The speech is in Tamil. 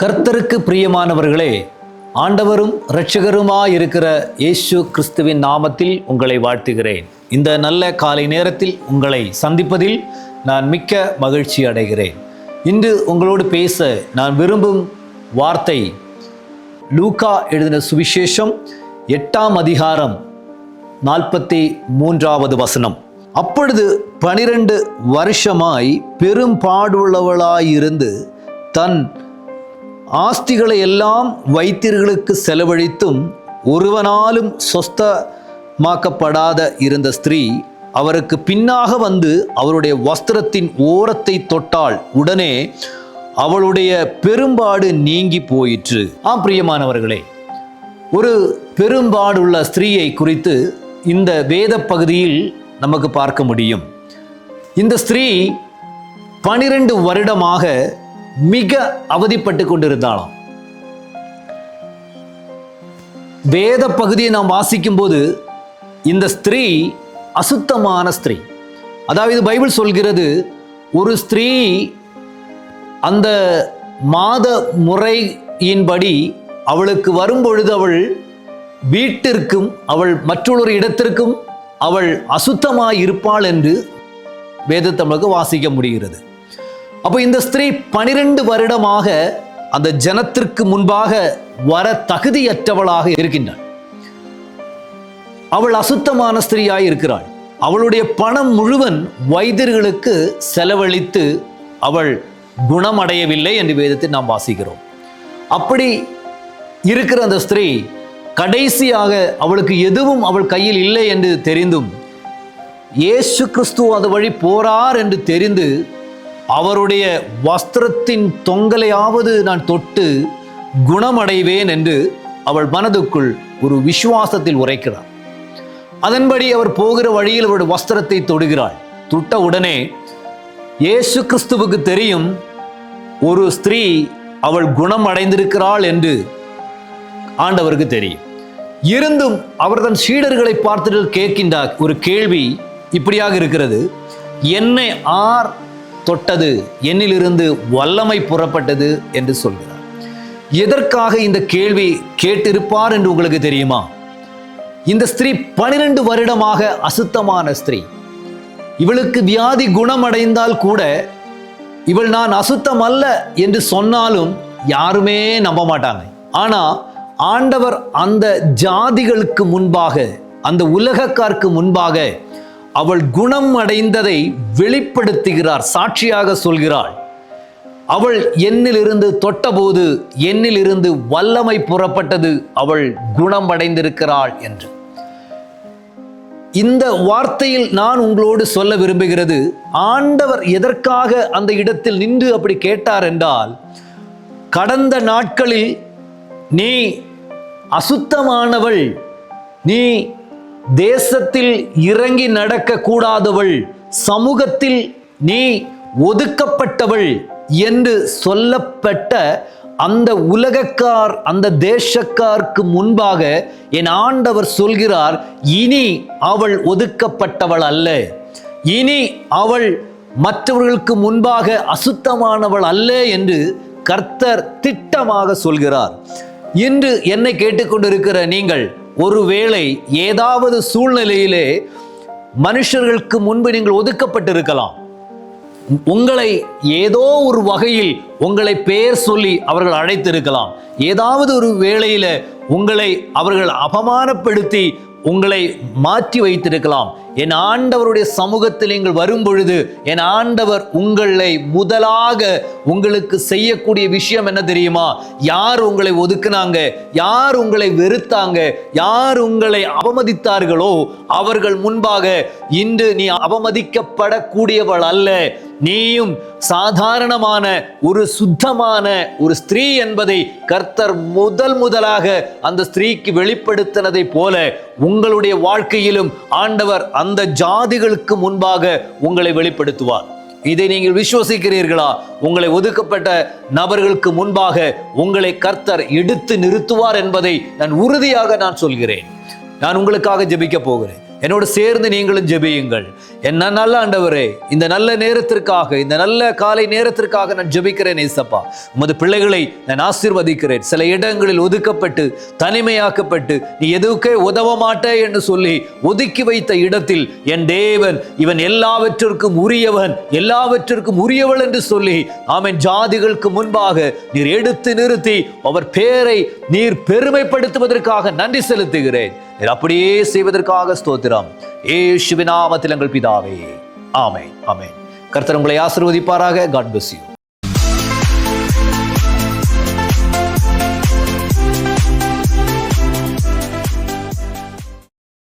கர்த்தருக்கு பிரியமானவர்களே, ஆண்டவரும் இரட்சகருமாயிருக்கிற இயேசு கிறிஸ்துவின் நாமத்தில் உங்களை வாழ்த்துகிறேன். இந்த நல்ல காலை நேரத்தில் உங்களை சந்திப்பதில் நான் மிக்க மகிழ்ச்சி அடைகிறேன். இன்று உங்களோடு பேச நான் விரும்பும் வார்த்தை லூக்கா எழுதின சுவிசேஷம் 8ஆம் அதிகாரம் 43வது வசனம். அப்பொழுது 12 வருஷமாய் பெரும்பாடுள்ளவளாயிருந்து தன் ஆஸ்திகளை எல்லாம் வைத்தியர்களுக்கு செலவழித்தும் ஒருவனாலும் சொஸ்தமாக்கப்படாத இருந்த ஸ்திரீ அவருக்கு பின்னாக வந்து அவருடைய வஸ்திரத்தின் ஓரத்தை தொட்டாள். உடனே அவளுடைய பெரும்பாடு நீங்கி போயிற்று. பிரியமானவர்களே, ஒரு பெரும்பாடுள்ள ஸ்திரீயை குறித்து இந்த வேத பகுதியில் நமக்கு பார்க்க முடியும். இந்த ஸ்திரீ 12 வருடமாக மிக அவதிப்பட்டு கொண்டிருந்தாளாம். வேத பகுதியை நாம் வாசிக்கும் போது இந்த ஸ்திரீ அசுத்தமான ஸ்திரீ. அதாவது பைபிள் சொல்கிறது, ஒரு ஸ்திரீ அந்த மாத முறையின்படி அவளுக்கு வரும்பொழுது அவள் வீட்டிற்கும் அவள் மற்றொரு இடத்திற்கும் அவள் அசுத்தமாய் இருப்பாள் என்று வேதத்தை நமக்கு வாசிக்க முடிகிறது. அப்போ இந்த ஸ்திரீ 12 வருடமாக அந்த ஜனத்திற்கு முன்பாக வர தகுதியற்றவளாக இருக்கின்றாள். அவள் அசுத்தமான ஸ்திரீயாய் இருக்கிறாள். அவளுடைய பணம் முழுவன் வைத்தியர்களுக்கு செலவழித்து அவள் குணமடையவில்லை என்று வேதத்தை நாம் வாசிக்கிறோம். அப்படி இருக்கிற அந்த ஸ்திரீ கடைசியாக அவளுக்கு எதுவும் அவள் கையில் இல்லை என்று தெரிந்தும் இயேசு கிறிஸ்து அது வழி போறார் என்று தெரிந்து அவருடைய வஸ்திரத்தின் தொங்கலையாவது நான் தொட்டு குணமடைவேன் என்று அவள் மனதுக்குள் ஒரு விசுவாசத்தில் உரைக்கிறார். அதன்படி அவர் போகிற வழியில் அவருடைய வஸ்திரத்தை தொடுகிறாள். தொட்ட உடனே இயேசு கிறிஸ்துவுக்கு தெரியும் ஒரு ஸ்திரீ அவள் குணமடைந்திருக்கிறாள் என்று ஆண்டவருக்கு தெரியும். இருந்தும் அவர் தன் சீடர்களை பார்த்துட்டு கேட்கின்றார் ஒரு கேள்வி இப்படியாக இருக்கிறது, என்னை ஆர் தொட்டது, என்னிலிருந்து வல்லமை புறப்பட்டது என்று சொல்கிறார். எதற்காக இந்த கேள்வி கேட்டிருப்பார் என்று உங்களுக்கு தெரியுமா? இந்த ஸ்திரீ 12 வருடமாக அசுத்தமான ஸ்திரீ. இவளுக்கு வியாதி குணமடைந்தால் கூட இவள் நான் அசுத்தம் அல்ல என்று சொன்னாலும் யாருமே நம்ப மாட்டாங்க. ஆனா ஆண்டவர் அந்த ஜாதிகளுக்கு முன்பாக, அந்த உலகக்காருக்கு முன்பாக அவள் குணம் அடைந்ததை வெளிப்படுத்துகிறார், சாட்சியாக சொல்கிறாள். அவள் என்னிலிருந்து தொட்டபோது என்னிலிருந்து வல்லமை புறப்பட்டது, அவள் குணம் அடைந்திருக்கிறாள் என்று. இந்த வார்த்தையில் நான் உங்களோடு சொல்ல விரும்புகிறது, ஆண்டவர் எதற்காக அந்த இடத்தில் நின்று அப்படி கேட்டார் என்றால், கடந்த நாட்களில் நீ அசுத்தமானவள், நீ தேசத்தில் இறங்கி நடக்க கூடாதவள், சமூகத்தில் நீ ஒதுக்கப்பட்டவள் என்று சொல்லப்பட்ட அந்த உலகக்கார், அந்த தேசக்காருக்கு முன்பாக என் ஆண்டவர் சொல்கிறார், இனி அவள் ஒதுக்கப்பட்டவள் அல்ல, இனி அவள் மற்றவர்களுக்கு முன்பாக அசுத்தமானவள் அல்ல என்று கர்த்தர் திட்டமாக சொல்கிறார். இன்று என்னை கேட்டுக்கொண்டிருக்கிற நீங்கள் ஒருவேளை ஏதாவது சூழ்நிலையிலே மனுஷர்களுக்கு முன்பு நீங்கள் ஒதுக்கப்பட்டிருக்கலாம். உங்களை ஏதோ ஒரு வகையில் உங்களை பெயர் சொல்லி அவர்கள் அழைத்திருக்கலாம். ஏதாவது ஒரு வேளையில உங்களை அவர்கள் அவமானப்படுத்தி உங்களை மாற்றி வைத்திருக்கலாம். என் ஆண்டவருடைய சமூகத்தில் நீங்கள் வரும் பொழுது என் ஆண்டவர் உங்களை முதலாக உங்களுக்கு செய்யக்கூடிய விஷயம் என்ன தெரியுமா? யார் உங்களை ஒதுக்குனாங்க, யார் உங்களை வெறுத்தாங்க, யார் உங்களை அவமதித்தார்களோ அவர்கள் முன்பாக இன்று நீ அவமதிக்கப்படக்கூடியவள் அல்ல, நீயும் சாதாரணமான ஒரு சுத்தமான ஒரு ஸ்திரீ என்பதை கர்த்தர் முதலாக அந்த ஸ்திரீக்கு வெளிப்படுத்தினதை போல உங்களுடைய வாழ்க்கையிலும் ஆண்டவர் அந்த ஜாதிகளுக்கு முன்பாக உங்களை வெளிப்படுத்துவார். இதை நீங்கள் விசுவசிக்கிறீர்களா? உங்களை ஒதுக்கப்பட்ட நபர்களுக்கு முன்பாக உங்களை கர்த்தர் எடுத்து நிறுத்துவார் என்பதை நான் உறுதியாக சொல்கிறேன். நான் உங்களுக்காக ஜெபிக்க போகிறேன். என்னோடு சேர்ந்து நீங்களும் ஜெபியுங்கள். என்ன நல்ல ஆண்டவரே, இந்த நல்ல நேரத்திற்காக, இந்த நல்ல காலை நேரத்திற்காக நான் ஜெபிக்கிறேன் ஏசப்பா. உமது பிள்ளைகளை நான் ஆசீர்வதிக்கிறேன். சில இடங்களில் ஒதுக்கப்பட்டு தனிமையாக்கப்பட்டு நீ எதுக்கே உதவ மாட்டே என்று சொல்லி ஒதுக்கி வைத்த இடத்தில் என் தேவன் இவன் எல்லாவற்றிற்கும் உரியவன், எல்லாவற்றிற்கும் உரியவள் என்று சொல்லி ஆமென் ஜாதிகளுக்கு முன்பாக நீர் எடுத்து நிறுத்தி அவர் பேரை நீர் பெருமைப்படுத்துவதற்காக நன்றி செலுத்துகிறேன். நீர் அப்படியே செய்வதற்காக ஸ்தோத்திரம். இயேசுவின் நாமத்தில் எங்கள் பிதாவே, ஆமென், ஆமென். கர்த்தர் உங்களை ஆசீர்வதிப்பாராக. God bless you.